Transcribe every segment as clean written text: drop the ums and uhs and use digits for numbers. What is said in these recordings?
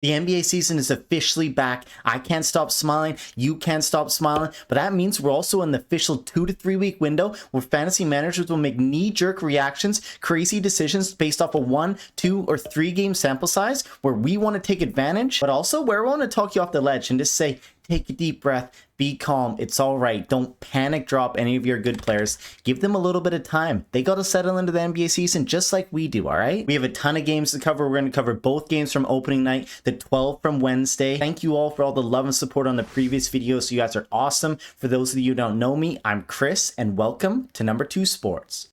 The NBA season is officially back. I can't stop smiling. You can't stop smiling. But that means we're also in the official 2 to 3 week window where fantasy managers will make knee-jerk reactions, crazy decisions based off a 1, 2, or 3 game sample size where we want to take advantage, but also where we want to talk you off the ledge and just say, take a deep breath, be calm, it's all right. Don't panic drop any of your good players. Give them a little bit of time. They got to settle into the NBA season just like we do, all right? We have a ton of games to cover. We're going to cover both games from opening night, the 12 from Wednesday. Thank you all for all the love and support on the previous videos. You guys are awesome. For those of you who don't know me, I'm Chris, and welcome to Number 2 Sports.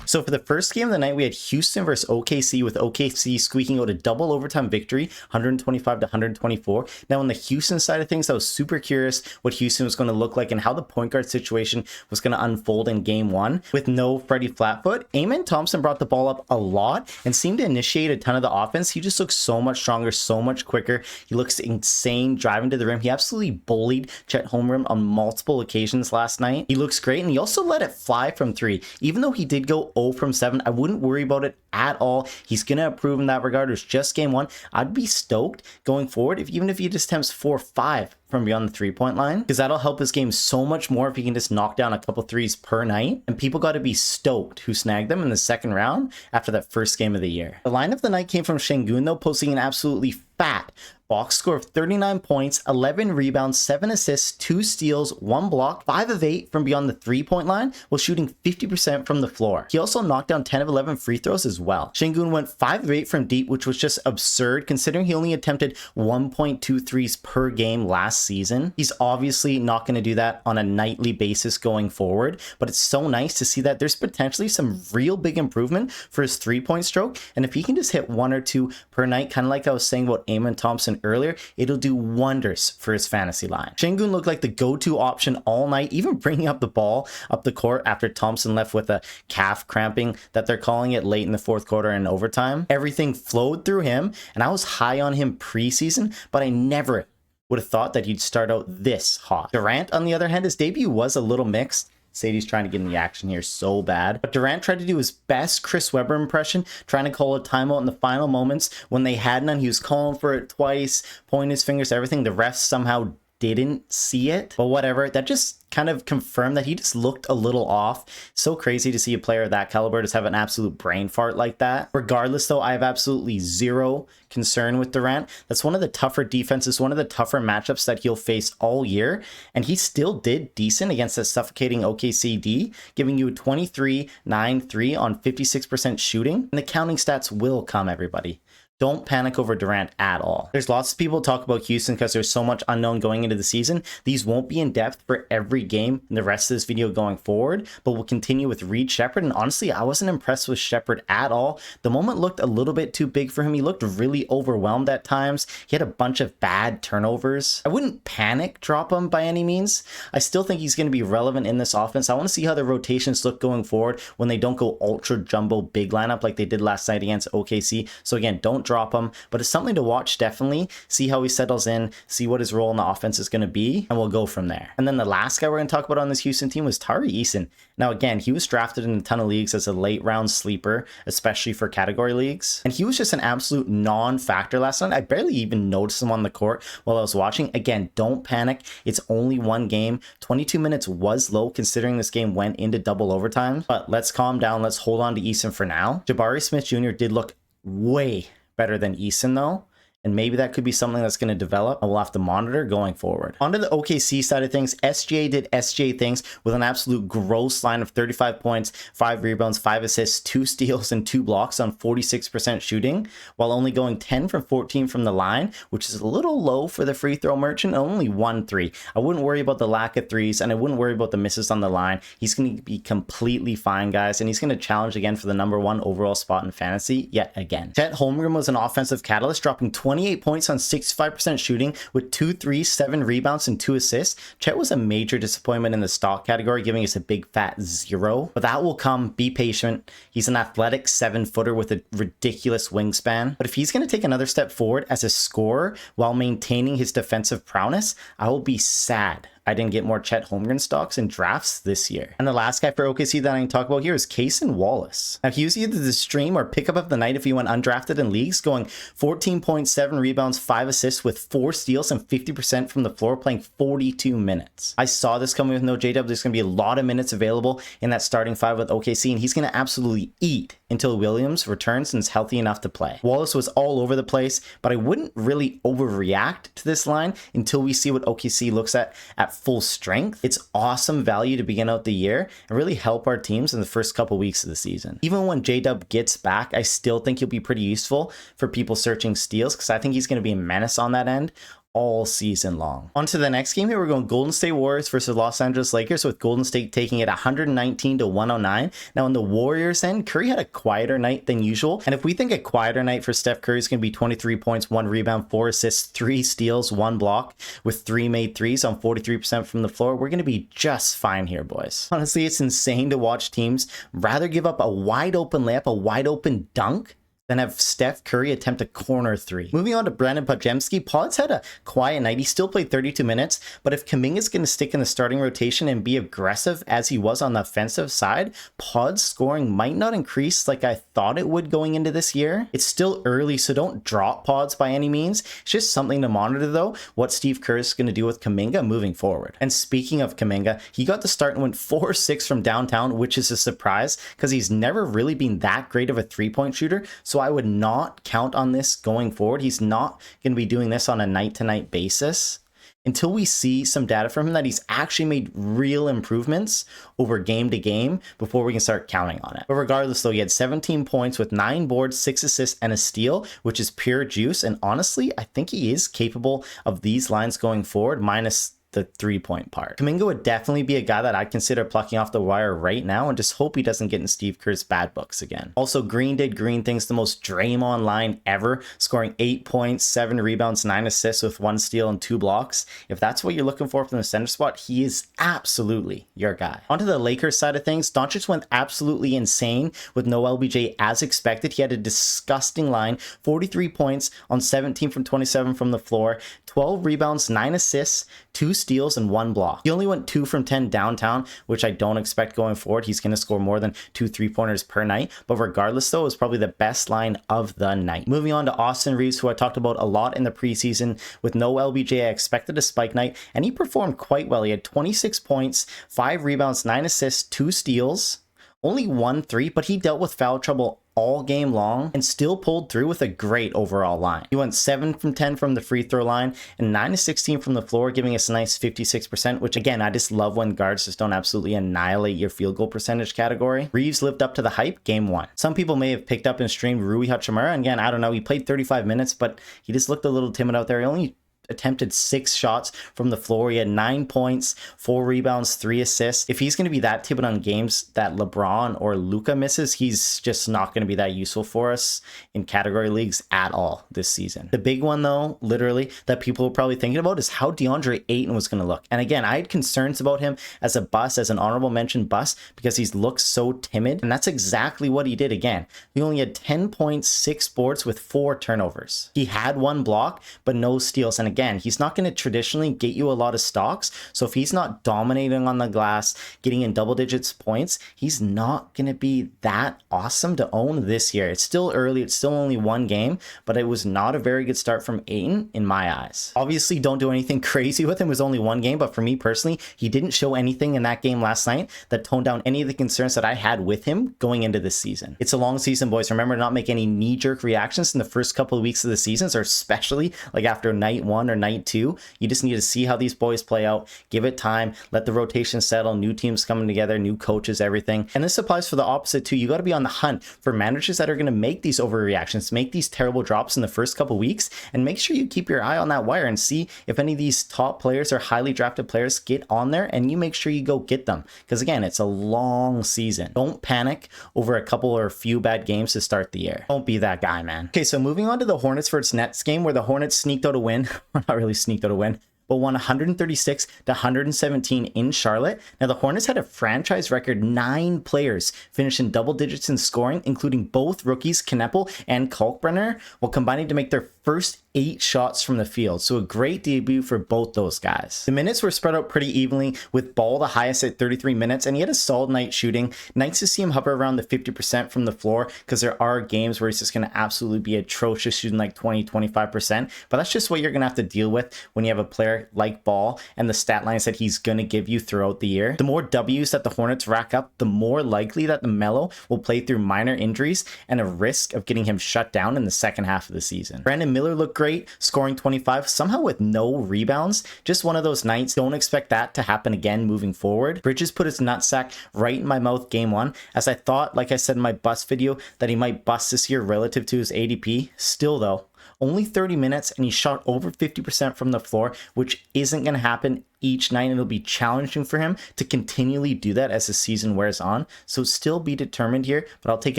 So for the first game of the night, we had Houston versus OKC, with OKC squeaking out a double overtime victory, 125 to 124. Now on the Houston side of things, I was super curious what Houston was going to look like and how the point guard situation was going to unfold in game one. With no Freddie Flatfoot, Amen Thompson brought the ball up a lot and seemed to initiate a ton of the offense. He just looks so much stronger, so much quicker. He looks insane driving to the rim. He absolutely bullied Chet Holmgren on multiple occasions last night. He looks great, and he also let it fly from 3. Even though he did go 0 from 7, I wouldn't worry about it at all. He's going to improve in that regard. It was just game 1. I'd be stoked going forward even if he just attempts 4 or 5 from beyond the 3-point line, because that'll help his game so much more if he can just knock down a couple threes per night. And people got to be stoked who snagged them in the second round after that first game of the year. The line of the night came from Sengun, though, posting an absolutely fat box score of 39 points, 11 rebounds, 7 assists, 2 steals, 1 block, 5 of 8 from beyond the 3-point line, while shooting 50% from the floor. He also knocked down 10 of 11 free throws as well. Sengun went 5 of 8 from deep, which was just absurd considering he only attempted 1.2 threes per game last season. He's obviously not going to do that on a nightly basis going forward, but it's so nice to see that there's potentially some real big improvement for his 3-point stroke. And if he can just hit 1 or 2 per night, kind of like I was saying about Amen Thompson earlier, it'll do wonders for his fantasy line. Sengun looked like the go-to option all night, even bringing up the ball up the court after Thompson left with a calf cramping that they're calling it late in the fourth quarter and overtime. Everything flowed through him, and I was high on him preseason, but I never would have thought that he'd start out this hot. Durant, on the other hand, his debut was a little mixed. Sadie's trying to get in the action here so bad. But Durant tried to do his best Chris Webber impression, trying to call a timeout in the final moments when they had none. He was calling for it twice, pointing his fingers, everything. The refs somehow didn't see it, but whatever. That just kind of confirmed that he just looked a little off. So crazy to see a player of that caliber just have an absolute brain fart like that. Regardless though, I have absolutely zero concern with Durant. That's one of the tougher defenses, one of the tougher matchups that he'll face all year, and he still did decent against a suffocating OKC D, giving you a 23-9-3 on 56% shooting, and the counting stats will come, everybody. Don't panic over Durant at all. There's lots of people talk about Houston because there's so much unknown going into the season. These won't be in depth for every game in the rest of this video going forward, but we'll continue with Reed Shepherd. And honestly, I wasn't impressed with Shepherd at all. The moment looked a little bit too big for him. He looked really overwhelmed at times. He had a bunch of bad turnovers. I wouldn't panic drop him by any means. I still think he's going to be relevant in this offense. I want to see how the rotations look going forward when they don't go ultra jumbo big lineup like they did last night against OKC. So again, don't drop him, but it's something to watch. Definitely see how he settles in, see what his role in the offense is going to be, and we'll go from there. And then the last guy we're going to talk about on this Houston team was Tari Eason. Now again, he was drafted in a ton of leagues as a late round sleeper, especially for category leagues, and he was just an absolute non-factor last night. I barely even noticed him on the court while I was watching. Again, don't panic, it's only one game. 22 minutes was low considering this game went into double overtime, but let's calm down. Let's hold on to Eason for now. Jabari Smith Jr. did look way better than Eason though, and maybe that could be something that's going to develop and we'll have to monitor going forward. Onto the OKC side of things, SGA did SGA things with an absolute gross line of 35 points, 5 rebounds, 5 assists, 2 steals, and 2 blocks on 46% shooting, while only going 10 from 14 from the line, which is a little low for the free throw merchant, and only 1 3. I wouldn't worry about the lack of threes, and I wouldn't worry about the misses on the line. He's going to be completely fine, guys, and he's going to challenge again for the #1 overall spot in fantasy yet again. Chet Holmgren was an offensive catalyst, dropping 28 points on 65% shooting with 2 threes, 7 rebounds, and 2 assists. Chet was a major disappointment in the stock category, giving us a big fat 0. But that will come. Be patient. He's an athletic 7-footer with a ridiculous wingspan. But if he's going to take another step forward as a scorer while maintaining his defensive prowess, I will be sad I didn't get more Chet Holmgren stocks in drafts this year. And the last guy for OKC that I can talk about here is Cason Wallace. Now, he was either the stream or pickup of the night if you went undrafted in leagues, going 14.7 rebounds, 5 assists with 4 steals and 50% from the floor, playing 42 minutes. I saw this coming with no J-Dub. There's going to be a lot of minutes available in that starting 5 with OKC, and he's going to absolutely eat until Williams returns and is healthy enough to play. Wallace was all over the place, but I wouldn't really overreact to this line until we see what OKC looks at full strength. It's awesome value to begin out the year and really help our teams in the first couple weeks of the season. Even when J-Dub gets back, I still think he'll be pretty useful for people searching steals because I think he's going to be a menace on that end all season long. On to the next game here, we're going Golden State Warriors versus Los Angeles Lakers, with Golden State taking it 119 to 109. Now on the Warriors end, Curry had a quieter night than usual, and if we think a quieter night for Steph Curry is going to be 23 points, 1 rebound, 4 assists, 3 steals, 1 block with 3 made threes on 43% from the floor, we're going to be just fine here, boys. Honestly, it's insane to watch teams rather give up a wide open layup, a wide open dunk, then have Steph Curry attempt a corner 3. Moving on to Brandon Podziemski, Pods had a quiet night. He still played 32 minutes, but if Kuminga's going to stick in the starting rotation and be aggressive as he was on the offensive side, Pod's scoring might not increase like I thought it would going into this year. It's still early, so don't drop Pods by any means. It's just something to monitor, though, what Steve Kerr is going to do with Kuminga moving forward. And speaking of Kuminga, he got the start and went 4-6 from downtown, which is a surprise because he's never really been that great of a 3-point shooter, so I would not count on this going forward. He's not going to be doing this on a night-to-night basis until we see some data from him that he's actually made real improvements over game to game before we can start counting on it. But regardless, though, he had 17 points with 9 boards, 6 assists, and a steal, which is pure juice. And honestly, I think he is capable of these lines going forward, minus the 3-point part. Kuminga would definitely be a guy that I'd consider plucking off the wire right now and just hope he doesn't get in Steve Kerr's bad books again. Also, Green did Green things, the most Draymond line ever, scoring 8 points, 7 rebounds, 9 assists with 1 steal and 2 blocks. If that's what you're looking for from the center spot, he is absolutely your guy. Onto the Lakers side of things, Doncic went absolutely insane with no LBJ as expected. He had a disgusting line, 43 points on 17 from 27 from the floor, 12 rebounds, 9 assists, 2 steals, and 1 block. He only went 2 from 10 downtown, which I don't expect going forward. He's going to score more than 2 3-pointers per night. But regardless, though, it was probably the best line of the night. Moving on to Austin Reeves, who I talked about a lot in the preseason. With no LBJ, I expected a spike night, and he performed quite well. He had 26 points, 5 rebounds, 9 assists, 2 steals, only 1 3, but he dealt with foul trouble all game long and still pulled through with a great overall line. He went 7 from 10 from the free throw line and 9 of 16 from the floor, giving us a nice 56%, which again, I just love when guards just don't absolutely annihilate your field goal percentage category. Reeves lived up to the hype game 1. Some people may have picked up and streamed Rui Hachimura, and again, I don't know, he played 35 minutes, but he just looked a little timid out there. He only attempted 6 shots from the floor. He had 9 points, 4 rebounds, 3 assists. If he's going to be that timid on games that LeBron or Luka misses, he's just not going to be that useful for us in category leagues at all this season. The big one, though, literally, that people are probably thinking about is how DeAndre Ayton was going to look. And again, I had concerns about him as a bust, as an honorable mention bust, because he's looked so timid. And that's exactly what he did again. He only had 10 points, 6 boards with 4 turnovers. He had 1 block, but no steals. And again, he's not going to traditionally get you a lot of stocks. So if he's not dominating on the glass, getting in double digits points, he's not going to be that awesome to own this year. It's still early. It's still only 1 game, but it was not a very good start from Ayton in my eyes. Obviously, don't do anything crazy with him. It was only 1 game, but for me personally, he didn't show anything in that game last night that toned down any of the concerns that I had with him going into this season. It's a long season, boys. Remember to not make any knee-jerk reactions in the first couple of weeks of the seasons, or especially like after night 1, 1 or night 2. You just need to see how these boys play out, give it time, let the rotation settle, new teams coming together, new coaches, everything. And this applies for the opposite too. You got to be on the hunt for managers that are going to make these overreactions, make these terrible drops in the first couple weeks, and make sure you keep your eye on that wire and see if any of these top players or highly drafted players get on there, and you make sure you go get them. Because again, it's a long season. Don't panic over a couple or a few bad games to start the year. Don't be that guy, man. Okay, so moving on to the Hornets versus Nets game, where the Hornets sneaked out a win. Not really sneaked out a win, but won 136 to 117 in Charlotte. Now, the Hornets had a franchise record 9 players finish in double digits in scoring, including both rookies Kneppel and Kalkbrenner, while combining to make their first 8 shots from the field. So a great debut for both those guys. The minutes were spread out pretty evenly, with Ball the highest at 33 minutes, and he had a solid night shooting. Nice to see him hover around the 50% from the floor, because there are games where he's just going to absolutely be atrocious, shooting like 20-25%. But that's just what you're going to have to deal with when you have a player like Ball and the stat lines that he's going to give you throughout the year. The more W's that the Hornets rack up, the more likely that the Melo will play through minor injuries and a risk of getting him shut down in the second half of the season. Brandon Miller looked great, scoring 25, somehow with no rebounds. Just one of those nights. Don't expect that to happen again moving forward. Bridges put his nutsack right in my mouth game 1, as I thought, like I said in my bust video, that he might bust this year relative to his ADP. Still though, only 30 minutes and he shot over 50% from the floor, which isn't going to happen each night, and it'll be challenging for him to continually do that as the season wears on. So still be determined here, but I'll take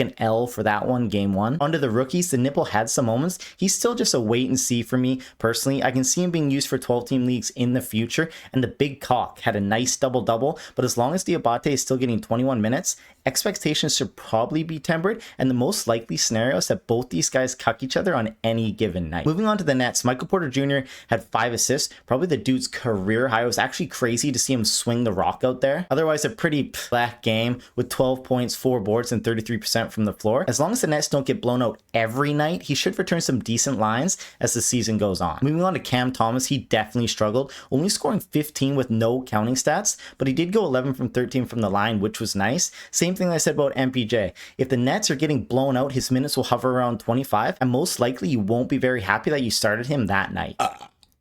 an L for that one, game 1. Onto the rookies, the Nipple had some moments. He's still just a wait and see for me personally. I can see him being used for 12-team leagues in the future, and the Big Cock had a nice double-double, but as long as Diabate is still getting 21 minutes, expectations should probably be tempered, and the most likely scenario is that both these guys cuck each other on any given night. Moving on to the Nets, Michael Porter Jr. had 5 assists, probably the dude's career high. It was actually crazy to see him swing the rock out there. Otherwise, a pretty black game with 12 points, 4 boards, and 33% from the floor. As long as the Nets don't get blown out every night, he should return some decent lines as the season goes on. Moving on to Cam Thomas, he definitely struggled, only scoring 15 with no counting stats, but he did go 11 from 13 from the line, which was nice. Same thing I said about MPJ. If the Nets are getting blown out, his minutes will hover around 25, and most likely you won't be very happy that you started him that night.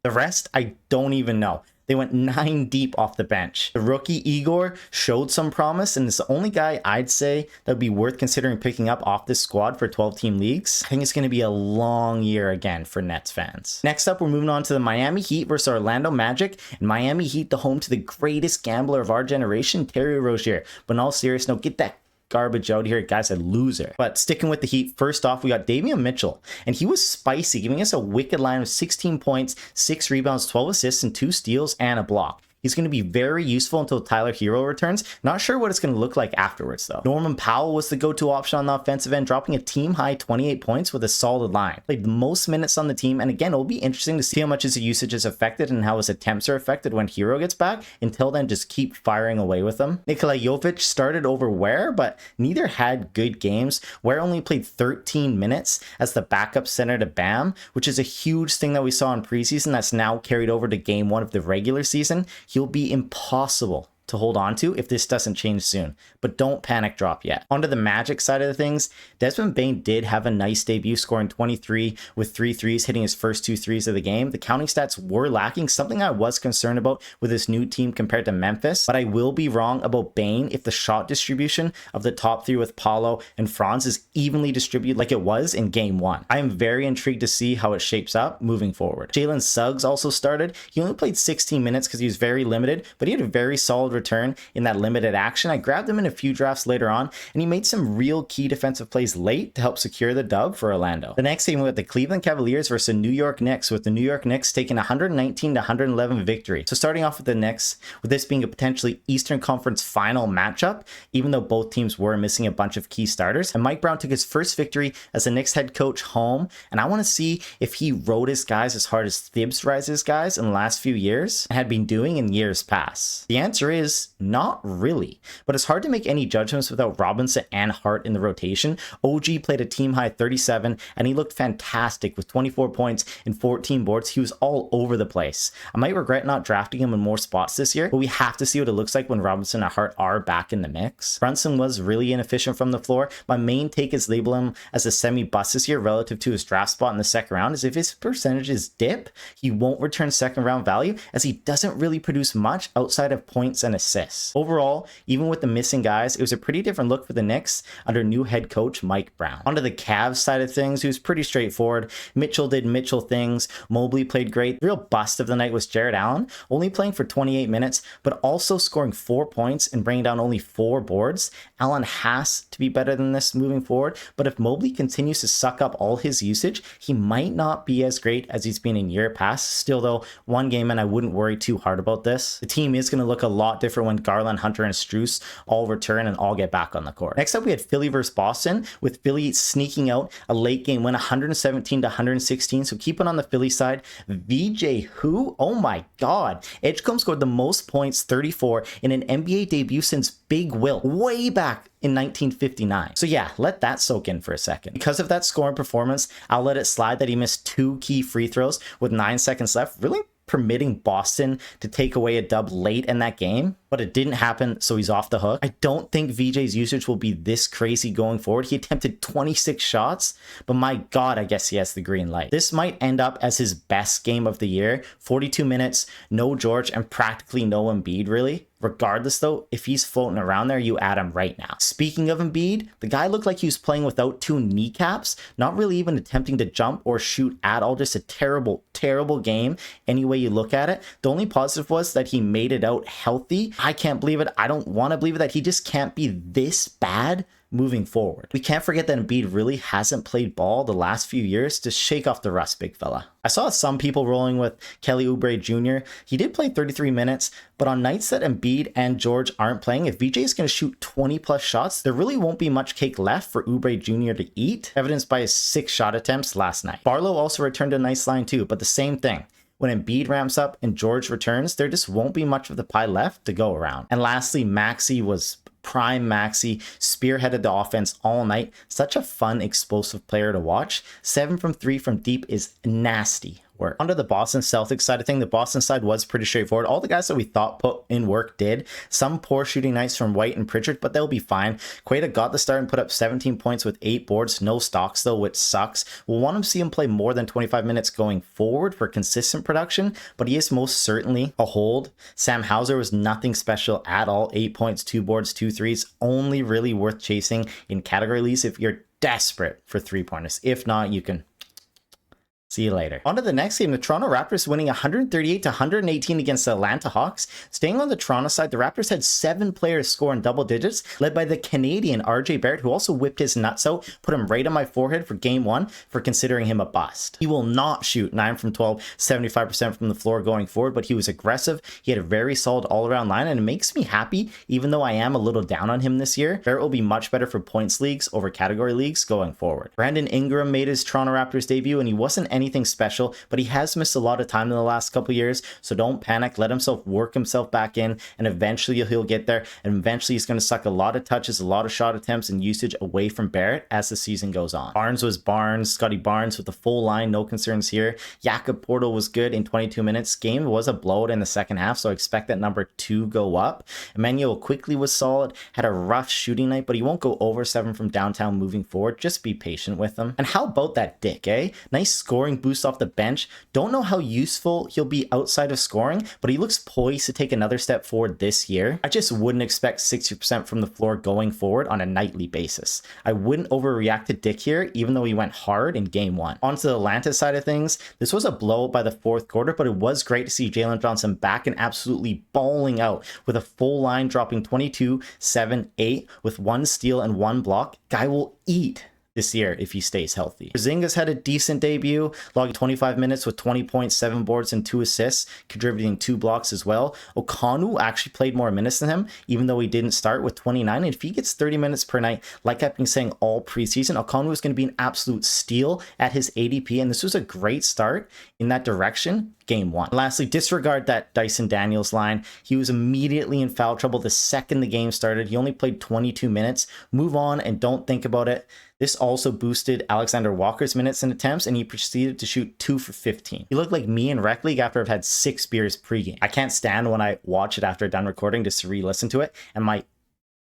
The rest, I don't even know. They went 9 deep off the bench. The rookie Igor showed some promise, and it's the only guy I'd say that would be worth considering picking up off this squad for 12-team leagues. I think it's going to be a long year again for Nets fans. Next up, we're moving on to the Miami Heat versus Orlando Magic. And Miami Heat, the home to the greatest gambler of our generation, Terry Rozier. But in all seriousness, get that garbage out here, guys, a loser. But sticking with the Heat, first off, we got Davion Mitchell, and he was spicy, giving us a wicked line of 16 points, 6 rebounds, 12 assists, and 2 steals, and a block. He's going to be very useful until Tyler Hero returns. Not sure what it's going to look like afterwards, though. Norman Powell was the go-to option on the offensive end, dropping a team-high 28 points with a solid line. Played the most minutes on the team, and again, it'll be interesting to see how much his usage is affected and how his attempts are affected when Hero gets back. Until then, just keep firing away with him. Nikola Jovic started over Ware, but neither had good games. Ware only played 13 minutes as the backup center to Bam, which is a huge thing that we saw in preseason that's now carried over to game 1 of the regular season. He'll be impossible to hold on to if this doesn't change soon, but don't panic drop yet. Onto the Magic side of the things, Desmond Bane did have a nice debut, scoring 23 with 3 threes, hitting his first 2 threes of the game. The counting stats were lacking, something I was concerned about with this new team compared to Memphis, but I will be wrong about Bane if the shot distribution of the top 3 with Paulo and Franz is evenly distributed like it was in game 1. I am very intrigued to see how it shapes up moving forward. Jalen Suggs also started. He only played 16 minutes because he was very limited, but he had a very solid return in that limited action. I grabbed him in a few drafts later on, and he made some real key defensive plays late to help secure the dub for Orlando. The next game, we had the Cleveland Cavaliers versus the New York Knicks, with the New York Knicks taking 119 to 111 victory. So starting off with the Knicks, with this being a potentially Eastern Conference final matchup, even though both teams were missing a bunch of key starters, and Mike Brown took his first victory as the Knicks head coach home, and I want to see if he rode his guys as hard as Thibs rides his guys in the last few years and had been doing in years past. The answer is was not really. But it's hard to make any judgments without Robinson and Hart in the rotation. OG played a team high 37, and he looked fantastic with 24 points and 14 boards. He was all over the place. I might regret not drafting him in more spots this year, but we have to see what it looks like when Robinson and Hart are back in the mix. Brunson was really inefficient from the floor. My main take is label him as a semi-bust this year relative to his draft spot in the second round, is if his percentages dip, he won't return second round value, as he doesn't really produce much outside of points and assists. Overall, even with the missing guys, it was a pretty different look for the Knicks under new head coach Mike Brown. Onto the Cavs side of things, it was pretty straightforward. Mitchell did Mitchell things. Mobley played great. The real bust of the night was Jared Allen, only playing for 28 minutes, but also scoring 4 points and bringing down only 4 boards. Allen has to be better than this moving forward, but if Mobley continues to suck up all his usage, he might not be as great as he's been in year past. Still though, one game and I wouldn't worry too hard about this. The team is going to look a lot different when Garland, Hunter, and Strus all return and all get back on the court. Next up, we had Philly versus Boston, with Philly sneaking out a late game win, 117 to 116. So keep it on the Philly side. VJ who? Oh my god. Edgecombe scored the most points, 34, in an NBA debut since Big Will, way back in 1959. So yeah, let that soak in for a second. Because of that scoring performance, I'll let it slide that he missed 2 key free throws with 9 seconds left, really permitting Boston to take away a dub late in that game, but it didn't happen, so he's off the hook. I don't think VJ's usage will be this crazy going forward. He attempted 26 shots, but my god, I guess he has the green light. This might end up as his best game of the year. 42 minutes, no George, and practically no Embiid, really. Regardless though, if he's floating around there, you add him right now. Speaking of Embiid, the guy looked like he was playing without 2 kneecaps, not really even attempting to jump or shoot at all. Just a terrible, terrible game any way you look at it. The only positive was that he made it out healthy. I can't believe it. I don't want to believe it that he just can't be this bad moving forward. We can't forget that Embiid really hasn't played ball the last few years. To shake off the rust, big fella. I saw some people rolling with Kelly Oubre Jr. He did play 33 minutes, but on nights that Embiid and George aren't playing, if VJ is going to shoot 20 plus shots, there really won't be much cake left for Oubre Jr. to eat, evidenced by his 6 shot attempts last night. Barlow also returned a nice line too, but the same thing. When Embiid ramps up and George returns, there just won't be much of the pie left to go around. And lastly, Maxey was prime Maxey, spearheaded the offense all night. Such a fun, explosive player to watch. 7 from 3 from deep is nasty work. Onto the Boston Celtics side of things, the Boston side was pretty straightforward. All the guys that we thought put in work did. Some poor shooting nights from White and Pritchard, but they'll be fine. Queta got the start and put up 17 points with 8 boards. No stocks though, which sucks. We'll want to see him play more than 25 minutes going forward for consistent production, but he is most certainly a hold. Sam Hauser was nothing special at all. 8 points, 2 boards, 2 threes. Only really worth chasing in category leagues if you're desperate for 3-pointers. If not, you can see you later. On to the next game, the Toronto Raptors winning 138 to 118 against the Atlanta Hawks. Staying on the Toronto side, the Raptors had 7 players score in double digits, led by the Canadian RJ Barrett, who also whipped his nuts out, put him right on my forehead for game 1 for considering him a bust. He will not shoot 9 from 12, 75% from the floor going forward, but he was aggressive. He had a very solid all-around line, and it makes me happy, even though I am a little down on him this year. Barrett will be much better for points leagues over category leagues going forward. Brandon Ingram made his Toronto Raptors debut, and he wasn't anything special, but he has missed a lot of time in the last couple years, so don't panic. Let himself work himself back in, and eventually he'll get there, and eventually he's going to suck a lot of touches, a lot of shot attempts and usage away from Barrett as the season goes on. Barnes was Barnes, Scotty Barnes with the full line, no concerns here. Jakob Portal was good in 22 minutes. Game was a blowout in the second half, so I expect that number to go up. Emmanuel quickly was solid, had a rough shooting night, but he won't go over 7 from downtown moving forward. Just be patient with him. And how about that Dick, eh? Nice scoring boost off the bench. Don't know how useful he'll be outside of scoring, but he looks poised to take another step forward this year. I just wouldn't expect 60% from the floor going forward on a nightly basis. I wouldn't overreact to Dick here, even though he went hard in game 1. Onto the Atlanta side of things, this was a blowout by the 4th quarter, but it was great to see Jalen Johnson back and absolutely balling out with a full line, dropping 22, 7, 8 with 1 steal and 1 block. Guy will eat this year if he stays healthy. Porzingis had a decent debut, logging 25 minutes with 20 points, 7 boards, and 2 assists, contributing 2 blocks as well. Okonu actually played more minutes than him, even though he didn't start with 29. And if he gets 30 minutes per night, like I've been saying all preseason, Okonu is going to be an absolute steal at his ADP, and this was a great start in that direction. Game 1. Lastly, disregard that Dyson Daniels line. He was immediately in foul trouble the second the game started. He only played 22 minutes. Move on and don't think about it. This also boosted Alexander Walker's minutes and attempts, and he proceeded to shoot 2 for 15. He looked like me in Rec League after I've had 6 beers pregame. I can't stand when I watch it after done recording just to re-listen to it, and my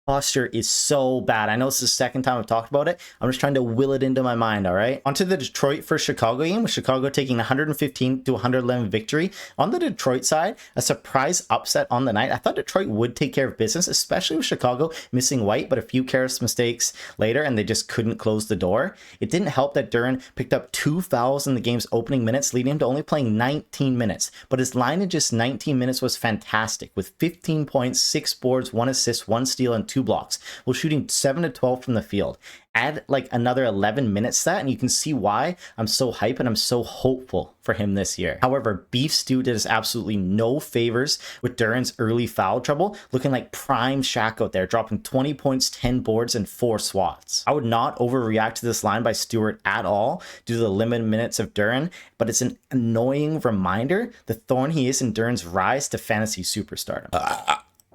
posture is so bad. I know it's the second time I've talked about it. I'm just trying to will it into my mind, all right? Onto the Detroit for Chicago game, with Chicago taking 115 to 111 victory. On the Detroit side, a surprise upset on the night. I thought Detroit would take care of business, especially with Chicago missing White, but a few careless mistakes later, and they just couldn't close the door. It didn't help that Duren picked up 2 fouls in the game's opening minutes, leading him to only playing 19 minutes. But his line in just 19 minutes was fantastic, with 15 points, 6 boards, 1 assist, 1 steal, and 2 blocks, while shooting 7 to 12 from the field. Add like another 11 minutes to that, and you can see why I'm so hype and I'm so hopeful for him this year. However, Beef Stew did us absolutely no favors with Duren's early foul trouble, looking like prime Shaq out there, dropping 20 points, 10 boards, and 4 swats. I would not overreact to this line by Stewart at all due to the limited minutes of Duren, but it's an annoying reminder the thorn he is in Duren's rise to fantasy superstardom.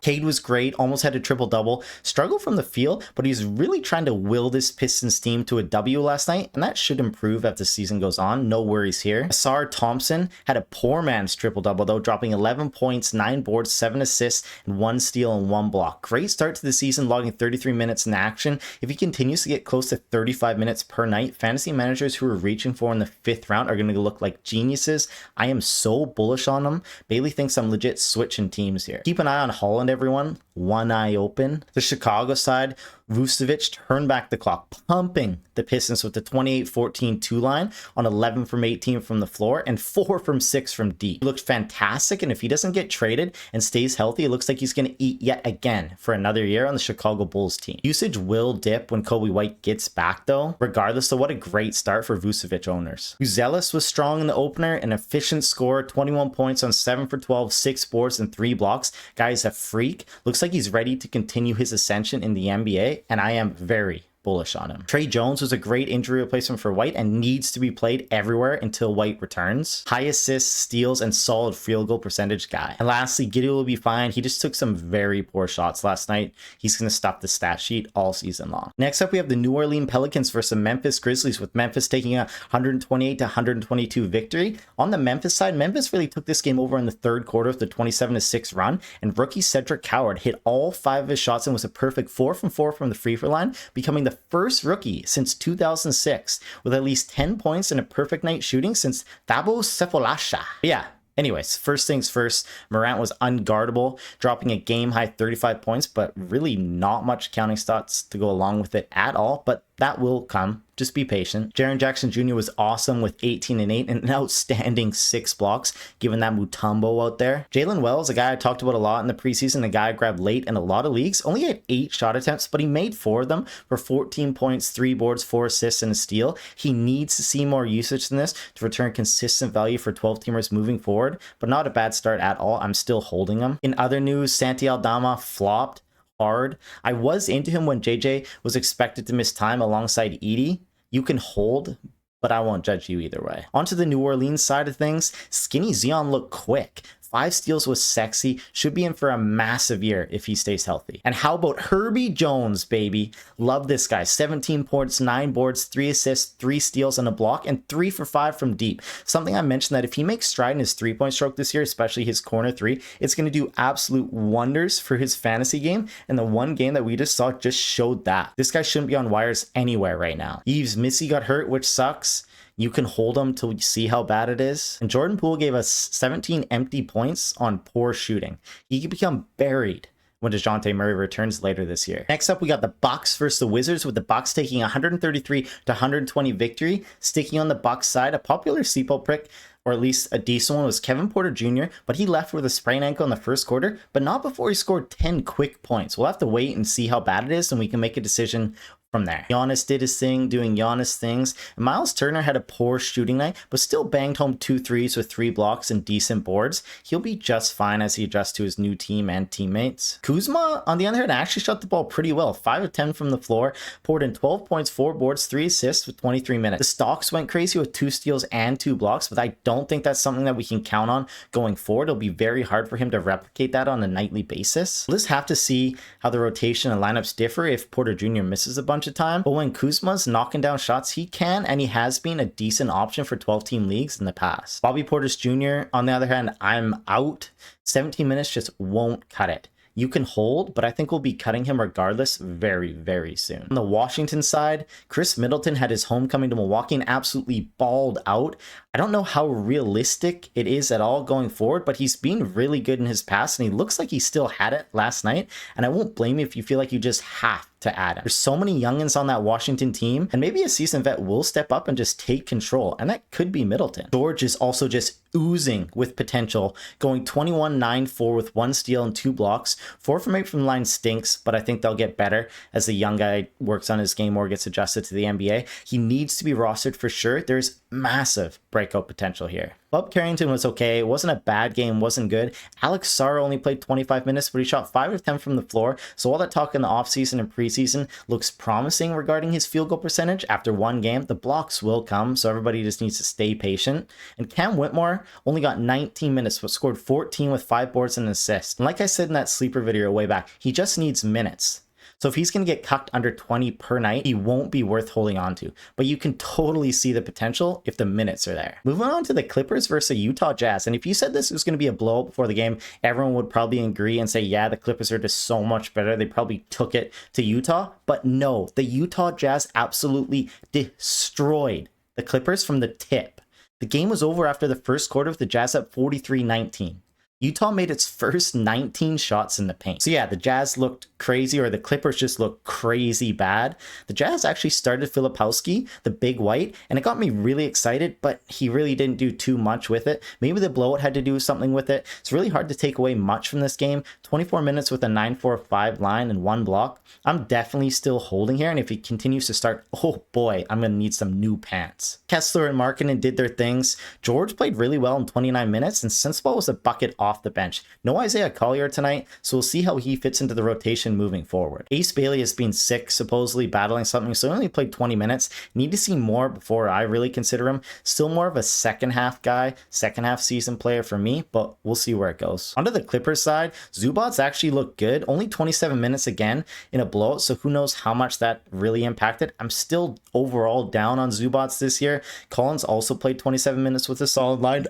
Cade was great, almost had a triple-double, struggled from the field, but he's really trying to will this Pistons team to a W last night, and that should improve as the season goes on. No worries here. Asar Thompson had a poor man's triple-double, though, dropping 11 points, 9 boards, 7 assists, and 1 steal and 1 block. Great start to the season, logging 33 minutes in action. If he continues to get close to 35 minutes per night, fantasy managers who are reaching for in the 5th round are going to look like geniuses. I am so bullish on him. Bailey thinks I'm legit switching teams here. Keep an eye on Holland, everyone. One eye open. The Chicago side, Vucevic turned back the clock, pumping the Pistons with the 28-14 2-line on 11 from 18 from the floor and 4 from 6 from deep. He looked fantastic, and if he doesn't get traded and stays healthy, it looks like he's going to eat yet again for another year on the Chicago Bulls team. Usage will dip when Kobe White gets back, though, regardless, so what a great start for Vucevic owners. Uzelis was strong in the opener, an efficient scorer, 21 points on 7 for 12, 6 boards, and 3 blocks. Guy's a freak. Looks like he's ready to continue his ascension in the NBA, and I am very bullish on him. Trey Jones was a great injury replacement for White and needs to be played everywhere until White returns. High assists, steals, and solid field goal percentage guy. And lastly, Giddey will be fine. He just took some very poor shots last night. He's going to stop the stat sheet all season long. Next up, we have the New Orleans Pelicans versus the Memphis Grizzlies, with Memphis taking a 128 to 122 victory. On the Memphis side, Memphis really took this game over in the 3rd quarter of the 27-6 run, and rookie Cedric Coward hit all 5 of his shots and was a perfect 4 from 4 from the free throw line, becoming the first rookie since 2006 with at least 10 points and a perfect night shooting since Thabo Sefolosha. Yeah. Anyways, first things first, Morant was unguardable, dropping a game-high 35 points, but really not much counting stats to go along with it at all, but that will come. Just be patient. Jaren Jackson Jr. was awesome with 18 and 8 and an outstanding 6 blocks, given that Mutombo out there. Jalen Wells, a guy I talked about a lot in the preseason, a guy I grabbed late in a lot of leagues, only had 8 shot attempts, but he made 4 of them for 14 points, 3 boards, 4 assists, and a steal. He needs to see more usage than this to return consistent value for 12-teamers moving forward, but not a bad start at all. I'm still holding him. In other news, Santi Aldama flopped hard. I was into him when JJ was expected to miss time alongside Edie. You can hold, but I won't judge you either way. Onto the New Orleans side of things, Skinny Zion looked quick. 5 steals was sexy, should be in for a massive year if he stays healthy. And how about Herbie Jones, baby? Love this guy. 17 points, 9 boards, 3 assists, 3 steals and a block, and 3 for 5 from deep. Something I mentioned that if he makes stride in his 3-point stroke this year, especially his corner 3, it's going to do absolute wonders for his fantasy game, and the one game that we just saw just showed that. This guy shouldn't be on wires anywhere right now. Yves Missy got hurt, which sucks. You can hold him till you see how bad it is. And Jordan Poole gave us 17 empty points on poor shooting. He could become buried when DeJounte Murray returns later this year. Next up, we got the Bucks versus the Wizards, with the Bucks taking 133 to 120 victory. Sticking on the Bucks side, a popular CPO pick, or at least a decent one, was Kevin Porter Jr., but he left with a sprained ankle in the 1st quarter, but not before he scored 10 quick points. We'll have to wait and see how bad it is, and we can make a decision from there. Giannis did his thing, doing Giannis things. And Miles Turner had a poor shooting night, but still banged home 2 threes with 3 blocks and decent boards. He'll be just fine as he adjusts to his new team and teammates. Kuzma, on the other hand, actually shot the ball pretty well. 5 of 10 from the floor, poured in 12 points, 4 boards, 3 assists with 23 minutes. The stocks went crazy with 2 steals and 2 blocks, but I don't think that's something that we can count on going forward. It'll be very hard for him to replicate that on a nightly basis. We'll just have to see how the rotation and lineups differ if Porter Jr. misses a bunch of time. But when Kuzma's knocking down shots, he can and he has been a decent option for 12-team leagues in the past. Bobby Portis Jr., on the other hand, I'm out. 17 minutes just won't cut it. You can hold, but I think we'll be cutting him regardless very, very soon. On the Washington side, Chris Middleton had his homecoming to Milwaukee and absolutely balled out. I don't know how realistic it is at all going forward, but he's been really good in his past, and he looks like he still had it last night, and I won't blame you if you feel like you just have to add him. There's so many youngins on that Washington team, and maybe a seasoned vet will step up and just take control, and that could be Middleton. George is also just oozing with potential, going 21-9-4 with 1 steal and 2 blocks. 4 from 8 from the line stinks, but I think they'll get better as the young guy works on his game or gets adjusted to the NBA. He needs to be rostered for sure. There's massive breakout potential here. Bob Carrington was okay. It wasn't a bad game, wasn't good. Alex Sarr only played 25 minutes, but he shot 5 of 10 from the floor. So all that talk in the offseason and preseason looks promising regarding his field goal percentage. After 1 game, the blocks will come, so everybody just needs to stay patient. And Cam Whitmore only got 19 minutes, but scored 14 with 5 boards and an assist. And like I said in that sleeper video way back, he just needs minutes. So if he's going to get cucked under 20 per night, he won't be worth holding on to. But you can totally see the potential if the minutes are there. Moving on to the Clippers versus the Utah Jazz. And if you said this was going to be a blowout before the game, everyone would probably agree and say, yeah, the Clippers are just so much better. They probably took it to Utah. But no, the Utah Jazz absolutely destroyed the Clippers from the tip. The game was over after the first quarter with the Jazz up 43-19. Utah made its first 19 shots in the paint. So yeah, the Jazz looked crazy, or the Clippers just looked crazy bad. The Jazz actually started Filipowski, the big white, and it got me really excited, but he really didn't do too much with it. Maybe the blowout had to do something with it. It's really hard to take away much from this game. 24 minutes with a 9-4-5 line and 1 block. I'm definitely still holding here, and if he continues to start, oh boy, I'm going to need some new pants. Kessler and Markkanen did their things. George played really well in 29 minutes, and Sensabaugh was a bucket off the bench. No Isaiah Collier tonight, so we'll see how he fits into the rotation moving forward. Ace Bailey has been sick, supposedly battling something, so he only played 20 minutes. Need to see more before I really consider him. Still more of a second half guy, second half season player for me, but we'll see where it goes. Onto the Clippers side, Zubats actually looked good. Only 27 minutes again in a blowout, so who knows how much that really impacted. I'm still overall down on Zubats this year. Collins also played 27 minutes with a solid line.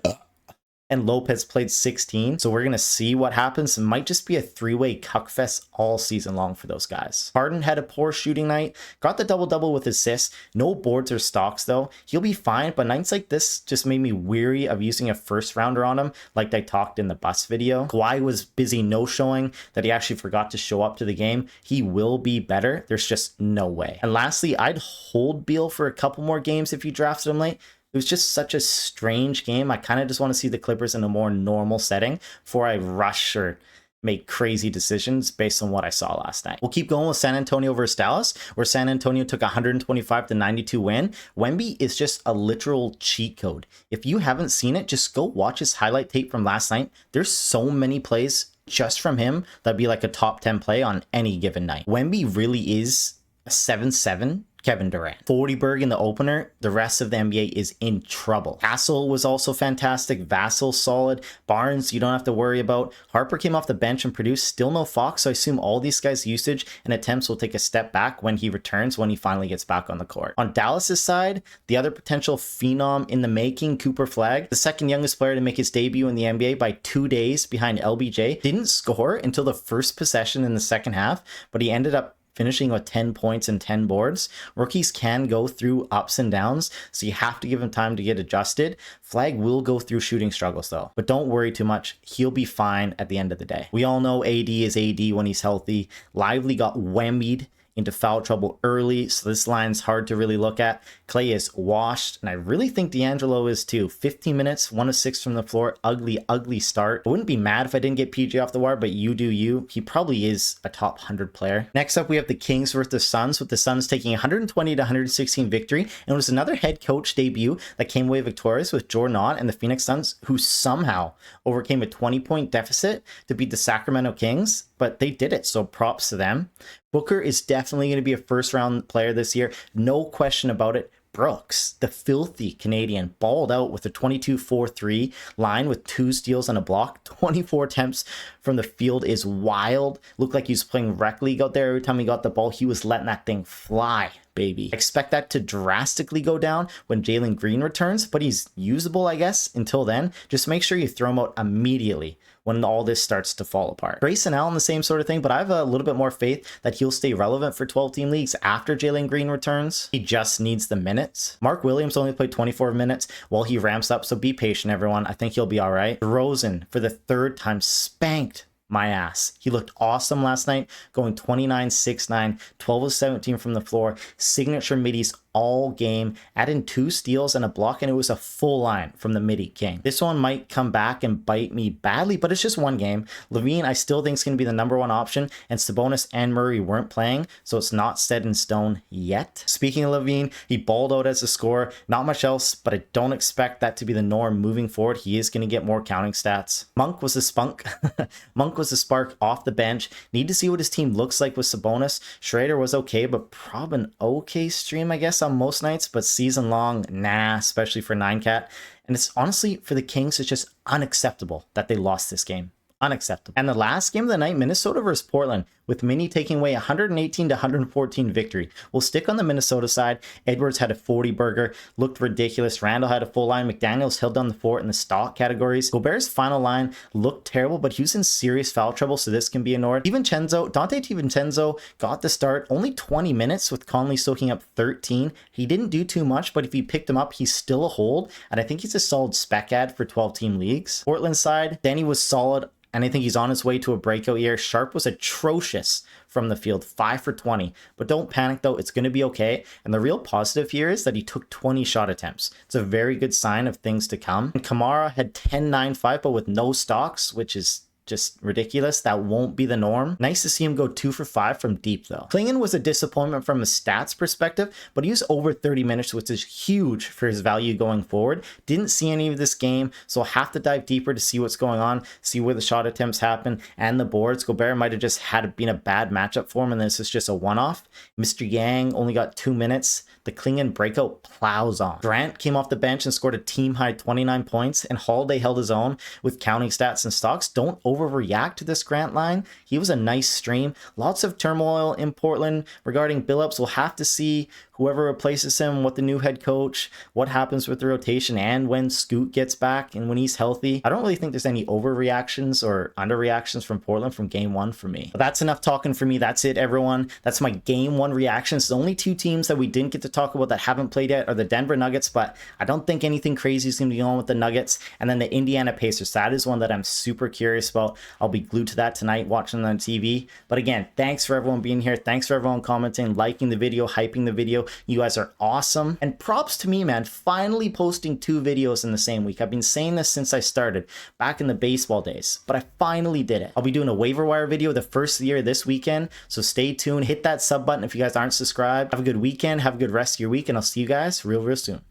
And Lopez played 16. So we're going to see what happens. It might just be a 3-way cuck fest all season long for those guys. Harden had a poor shooting night. Got the double-double with assists. No boards or stocks though. He'll be fine, but nights like this just made me weary of using a first rounder on him, like I talked in the bus video. Kawhi was busy no-showing that he actually forgot to show up to the game. He will be better. There's just no way. And lastly, I'd hold Beal for a couple more games if you drafted him late. It was just such a strange game. I kind of just want to see the Clippers in a more normal setting before I rush or make crazy decisions based on what I saw last night. We'll keep going with San Antonio versus Dallas, where San Antonio took a 125-92 win. Wemby is just a literal cheat code. If you haven't seen it, just go watch his highlight tape from last night. There's so many plays just from him that'd be like a top 10 play on any given night. Wemby really is a 7-7 Kevin Durant. Fortyberg in the opener. The rest of the NBA is in trouble. Castle was also fantastic. Vassell solid. Barnes, you don't have to worry about. Harper came off the bench and produced. Still no Fox, so I assume all these guys' usage and attempts will take a step back when he returns, when he finally gets back on the court. On Dallas's side, the other potential phenom in the making, Cooper Flagg, the second youngest player to make his debut in the NBA by 2 days behind LBJ, didn't score until the first possession in the second half, but he ended up finishing with 10 points and 10 boards. Rookies can go through ups and downs, so you have to give him time to get adjusted. Flagg will go through shooting struggles though, but don't worry too much. He'll be fine at the end of the day. We all know AD is AD when he's healthy. Lively got whammied into foul trouble early, so this line's hard to really look at. Clay is washed, and I really think D'Angelo is too. 15 minutes, 1 of 6 from the floor. Ugly start. I wouldn't be mad if I didn't get PG off the wire, but you do you. He probably is a top 100 player. Next up, we have the Kings versus the Suns, with the Suns taking 120 to 116 victory, and it was another head coach debut that came away victorious with Jordan Ott and the Phoenix Suns, who somehow overcame a 20-point deficit to beat the Sacramento Kings, but they did it, so props to them. Booker is definitely going to be a first-round player this year, no question about it. Brooks, the filthy Canadian, balled out with a 22-4-3 line with 2 steals and a block. 24 attempts from the field is wild. Looked like he was playing rec league out there. Every time he got the ball, he was letting that thing fly, baby. Expect that to drastically go down when Jalen Green returns, but he's usable, I guess. Until then, just make sure you throw him out immediately when all this starts to fall apart. Grayson Allen, the same sort of thing, but I have a little bit more faith that he'll stay relevant for 12-team leagues after Jalen Green returns. He just needs the minutes. Mark Williams only played 24 minutes while he ramps up, so be patient, everyone. I think he'll be all right. DeRozan, for the 3rd time, spanked my ass. He looked awesome last night, going 29, 6, 9, 12 of 17 from the floor, signature middies all game, adding 2 steals and a block, and it was a full line from the midi king. This one might come back and bite me badly, but it's just one game. LaVine, I still think is going to be the #1 option, and Sabonis and Murray weren't playing, so it's not set in stone yet. Speaking of LaVine, he balled out as a scorer. Not much else, but I don't expect that to be the norm moving forward. He is going to get more counting stats. Monk was a spunk. Monk was a spark off the bench. Need to see what his team looks like with Sabonis. Schrader was okay, but probably an okay stream, I guess, on most nights, but season long, nah, especially for 9cat. And it's honestly, for the Kings, it's just unacceptable that they lost this game. Unacceptable. And the last game of the night, Minnesota versus Portland, with Minnie taking away 118 to 114 victory. We'll stick on the Minnesota side. Edwards had a 40 burger, looked ridiculous. Randall had a full line. McDaniels held down the fort in the stock categories. Gobert's final line looked terrible, but he was in serious foul trouble, so this can be ignored. Dante DiVincenzo got the start, only 20 minutes with Conley soaking up 13. He didn't do too much, but if you picked him up, he's still a hold, and I think he's a solid spec ad for 12-team leagues. Portland side, Danny was solid, and I think he's on his way to a breakout year. Sharp was atrocious from the field, 5 for 20. But don't panic though, it's going to be okay. And the real positive here is that he took 20 shot attempts. It's a very good sign of things to come. And Kamara had 10, 9, 5, but with no stocks, which is just ridiculous. That won't be the norm. Nice to see him go 2 for 5 from deep though. Klingon was a disappointment from a stats perspective, but he was over 30 minutes, which is huge for his value going forward. Didn't see any of this game, so I'll have to dive deeper to see what's going on, see where the shot attempts happen and the boards. Gobert might have just been a bad matchup for him, and this is just a one-off. Mr. Yang only got 2 minutes. The Klingon breakout plows on. Durant came off the bench and scored a team-high 29 points, and Holiday held his own with counting stats and stocks. Don't overreact to this Grant line. He was a nice stream. Lots of turmoil in Portland regarding Billups. We'll have to see whoever replaces him, what the new head coach, what happens with the rotation, and when Scoot gets back and when he's healthy. I don't really think there's any overreactions or underreactions from Portland from game 1 for me. But that's enough talking for me. That's it, everyone. That's my game 1 reactions. The only 2 teams that we didn't get to talk about that haven't played yet are the Denver Nuggets, but I don't think anything crazy is going to be on with the Nuggets. And then the Indiana Pacers. That is one that I'm super curious about. I'll be glued to that tonight watching on TV. But again, thanks for everyone being here. Thanks for everyone commenting, liking the video, hyping the video. You guys are awesome. And props to me, man, finally posting 2 videos in the same week. I've been saying this since I started back in the baseball days, but I finally did it. I'll be doing a waiver wire video the first of the year this weekend, so stay tuned. Hit that sub button if you guys aren't subscribed. Have a good weekend. Have a good rest of your week, and I'll see you guys real soon.